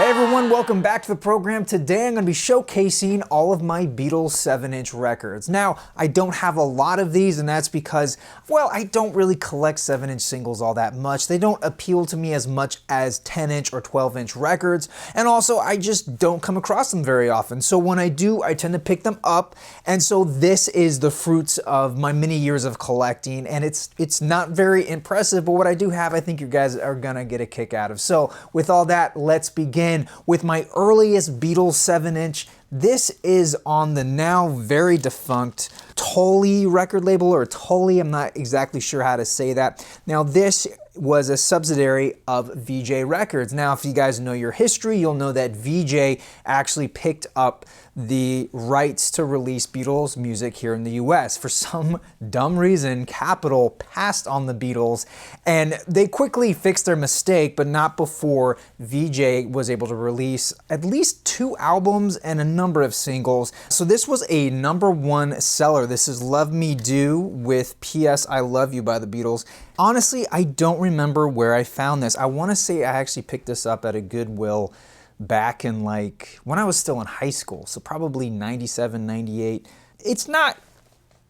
Hey everyone, welcome back to the program. Today I'm going to be showcasing all of my Beatles 7-inch records. Now, I don't have a lot of these, and that's because, well, I don't really collect 7-inch singles all that much. They don't appeal to me as much as 10-inch or 12-inch records, and also I just don't come across them very often. So when I do, I tend to pick them up, and so this is the fruits of my many years of collecting, and it's not very impressive, but what I do have, I think you guys are going to get a kick out of. So with all that, let's begin with my earliest Beatles 7-inch. This is on the now very defunct Tully record label, or Tully, I'm not exactly sure how to say that. Now this was a subsidiary of VJ Records. Now if you guys know your history, you'll know that VJ actually picked up the rights to release Beatles music here in the US. For some dumb reason, Capitol passed on the Beatles, and they quickly fixed their mistake, but not before VJ was able to release at least 2 albums and a number of singles. So this was a #1 seller. This is Love Me Do with P.S. I Love You by the Beatles. Honestly, I don't remember where I found this. I want to say I actually picked this up at a Goodwill back in when I was still in high school, so probably 97, 98. It's not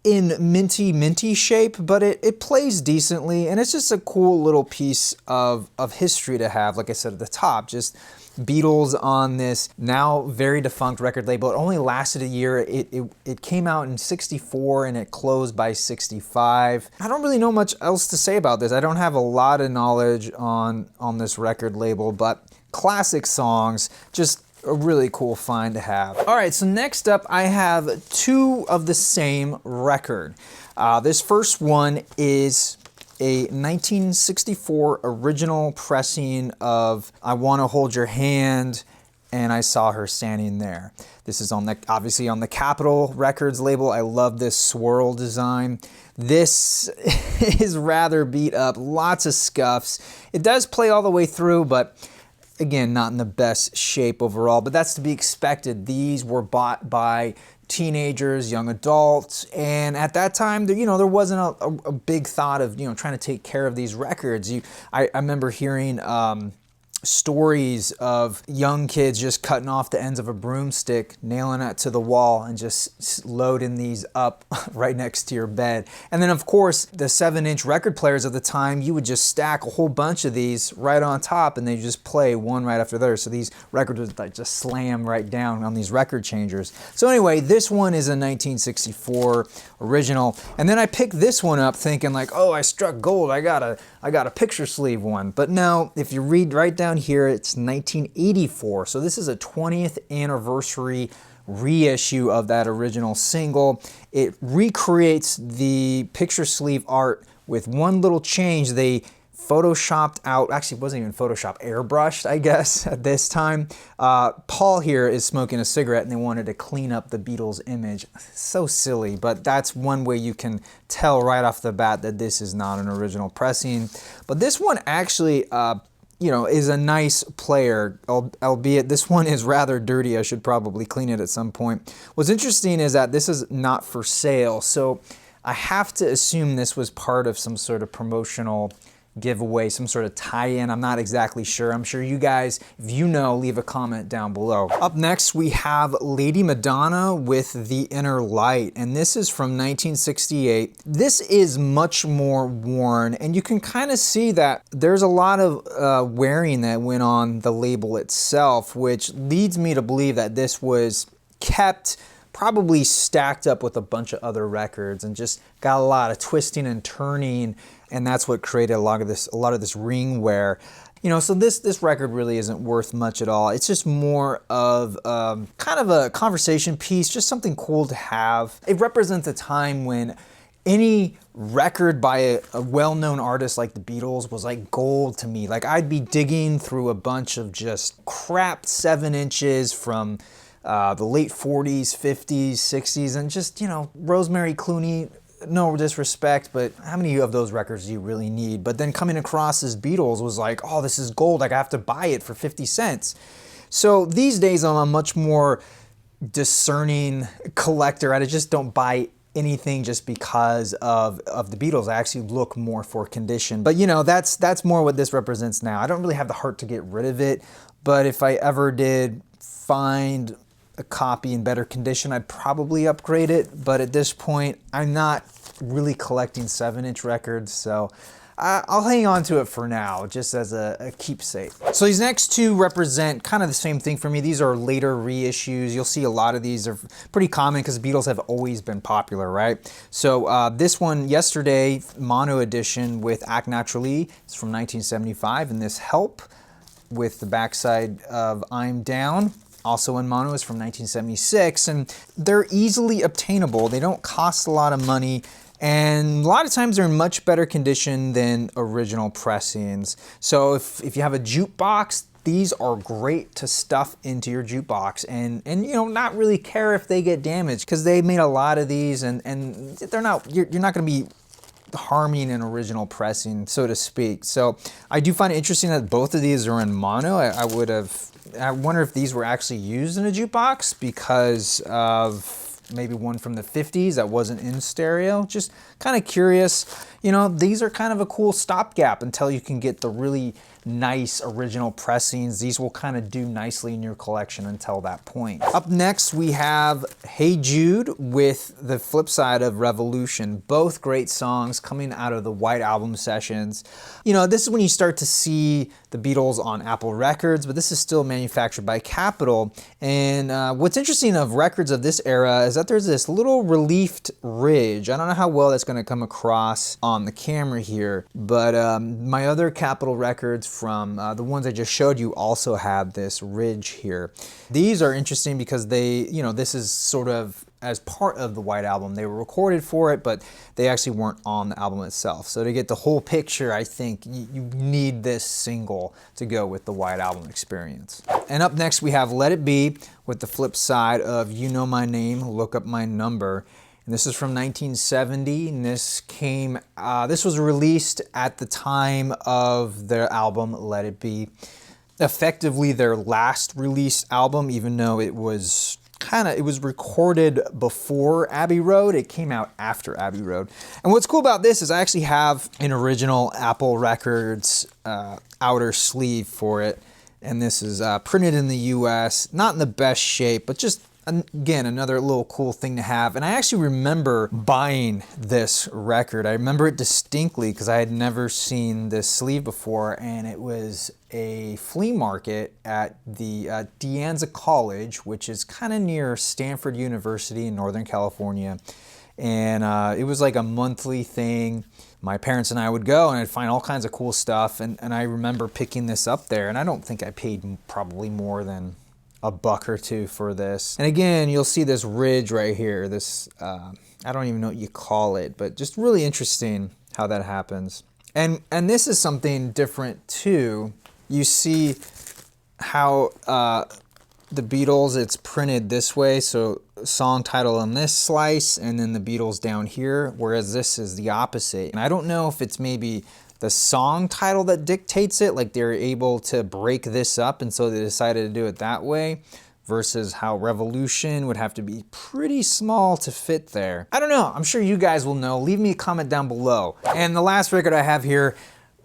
in minty shape, but it plays decently, and it's just a cool little piece of history to have. Like I said at the top, just Beatles on this now very defunct record label. It only lasted a year. It came out in '64 and it closed by '65. I don't really know much else to say about this. I don't have a lot of knowledge on this record label, but classic songs, just a really cool find to have. All right, so next up I have 2 of the same record. This first one is a 1964 original pressing of I Wanna Hold Your Hand and I Saw Her Standing There. This is obviously on the Capitol Records label. I love this swirl design. This is rather beat up, lots of scuffs. It does play all the way through, but again, not in the best shape overall, but that's to be expected. These were bought by teenagers, young adults, and at that time, there wasn't a big thought of, trying to take care of these records. I remember hearing stories of young kids just cutting off the ends of a broomstick, nailing it to the wall, and just loading these up right next to your bed. And then of course, the 7-inch record players of the time, you would just stack a whole bunch of these right on top, and they just play one right after the other. So these records would just slam right down on these record changers. So anyway, this one is a 1964 original. And then I picked this one up thinking oh, I struck gold. I got a picture sleeve one. But no, if you read right down here, it's 1984. So this is a 20th anniversary reissue of that original single. It recreates the picture sleeve art with one little change. They photoshopped out, actually it wasn't even Photoshop, airbrushed, I guess, at this time. Paul here is smoking a cigarette and they wanted to clean up the Beatles image. So silly, but that's one way you can tell right off the bat that this is not an original pressing. But this one actually, is a nice player, albeit this one is rather dirty. I should probably clean it at some point. What's interesting is that this is not for sale, so I have to assume this was part of some sort of promotional giveaway, some sort of tie-in. I'm not exactly sure. I'm sure you guys, if you know, leave a comment down below. Up next, we have Lady Madonna with The Inner Light, and this is from 1968. This is much more worn, and you can kind of see that there's a lot of wearing that went on the label itself, which leads me to believe that this was kept probably stacked up with a bunch of other records and just got a lot of twisting and turning, and that's what created a lot of this ring wear. So this record really isn't worth much at all. It's just more of kind of a conversation piece, just something cool to have. It represents a time when any record by a well-known artist like the Beatles was like gold to me. I'd be digging through a bunch of just crap 7 inches from the late 40s, 50s, 60s, and just, Rosemary Clooney, no disrespect, but how many of those records do you really need? But then coming across as Beatles was like, oh, this is gold, I have to buy it for 50 cents. So these days I'm a much more discerning collector. I just don't buy anything just because of the Beatles. I actually look more for condition. But you know, that's more what this represents now. I don't really have the heart to get rid of it, but if I ever did find a copy in better condition, I'd probably upgrade it. But at this point, I'm not really collecting 7-inch records, so I'll hang on to it for now, just as a keepsake. So these next two represent kind of the same thing for me. These are later reissues. You'll see a lot of these are pretty common because the Beatles have always been popular, right? So this one, Yesterday, mono edition with Act Naturally, is from 1975, and this Help with the backside of I'm Down, also in mono, is from 1976, and they're easily obtainable. They don't cost a lot of money, and a lot of times they're in much better condition than original pressings. So if you have a jukebox, these are great to stuff into your jukebox and you know, not really care if they get damaged, because they made a lot of these, and they're not, you're not going to be harming an original pressing, so to speak. So I do find it interesting that both of these are in mono. I wonder if these were actually used in a jukebox because of maybe one from the 50s that wasn't in stereo. Just kind of curious. You know, these are kind of a cool stopgap until you can get the really nice original pressings. These will kind of do nicely in your collection until that point. Up next, we have Hey Jude with the flip side of Revolution. Both great songs coming out of the White Album sessions. You know, this is when you start to see the Beatles on Apple Records, but this is still manufactured by Capitol. And what's interesting of records of this era is that there's this little reliefed ridge. I don't know how well that's going to come across on the camera here, but my other Capitol records from the ones I just showed you also have this ridge here. These are interesting because they, you know, this is sort of as part of the White Album. They were recorded for it, but they actually weren't on the album itself. So to get the whole picture, I think you need this single to go with the White Album experience. And up next, we have Let It Be with the flip side of You Know My Name, Look Up My Number. And this is from 1970, and this was released at the time of their album Let It Be. Effectively their last released album, even though it was recorded before Abbey Road. It came out after Abbey Road. And what's cool about this is I actually have an original Apple Records outer sleeve for it. And this is printed in the US, not in the best shape, but just again, another little cool thing to have. And I actually remember buying this record. I remember it distinctly because I had never seen this sleeve before, and it was a flea market at the De Anza College, which is kind of near Stanford University in Northern California. And it was like a monthly thing. My parents and I would go, and I'd find all kinds of cool stuff. And I remember picking this up there, and I don't think I paid probably more than $1 or $2 for this. And again, you'll see this ridge right here. This, I don't even know what you call it, but just really interesting how that happens. And this is something different too. You see how the Beatles, it's printed this way. So song title on this slice, and then the Beatles down here, whereas this is the opposite. And I don't know if it's maybe the song title that dictates it, like they're able to break this up, and so they decided to do it that way, versus how Revolution would have to be pretty small to fit there. I don't know, I'm sure you guys will know. Leave me a comment down below. And the last record I have here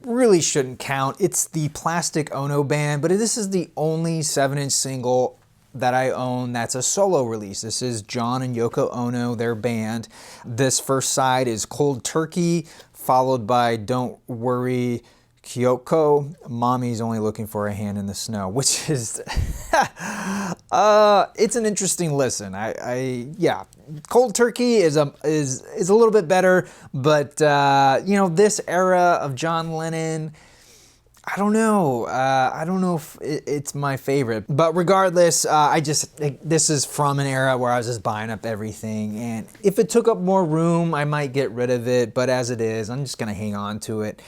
really shouldn't count. It's the Plastic Ono Band, but this is the only 7-inch single that I own that's a solo release. This is John and Yoko Ono, their band. This first side is Cold Turkey, followed by Don't Worry Kyoko, Mommy's Only Looking for a Hand in the Snow, which is, it's an interesting listen. Yeah, Cold Turkey is a little bit better, but you know, this era of John Lennon, I don't know if it's my favorite, but regardless, this is from an era where I was just buying up everything, and if it took up more room, I might get rid of it, but as it is, I'm just gonna hang on to it.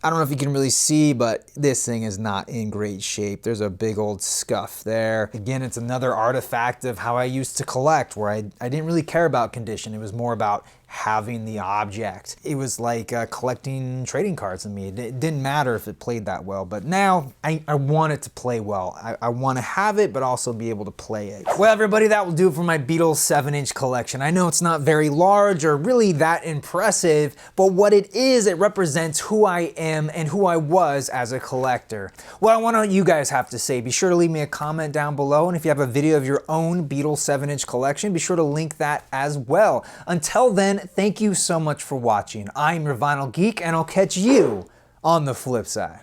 I don't know if you can really see, but this thing is not in great shape. There's a big old scuff there. Again, it's another artifact of how I used to collect, where I didn't really care about condition. It was more about having the object. It was like collecting trading cards to me. It didn't matter if it played that well, but now I want it to play well. I want to have it, but also be able to play it. Well, everybody, that will do it for my Beatles 7-inch collection. I know it's not very large or really that impressive, but what it is, it represents who I am and who I was as a collector. What I want you guys have to say, be sure to leave me a comment down below, and if you have a video of your own Beatles 7-inch collection, be sure to link that as well. Until then, thank you so much for watching. I'm your Vinyl Geek, and I'll catch you on the flip side.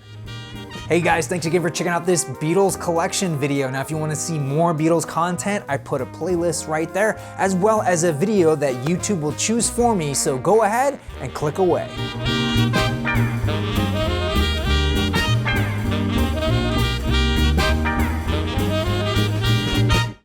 Hey guys, thanks again for checking out this Beatles collection video. Now, if you want to see more Beatles content, I put a playlist right there, as well as a video that YouTube will choose for me, so go ahead and click away.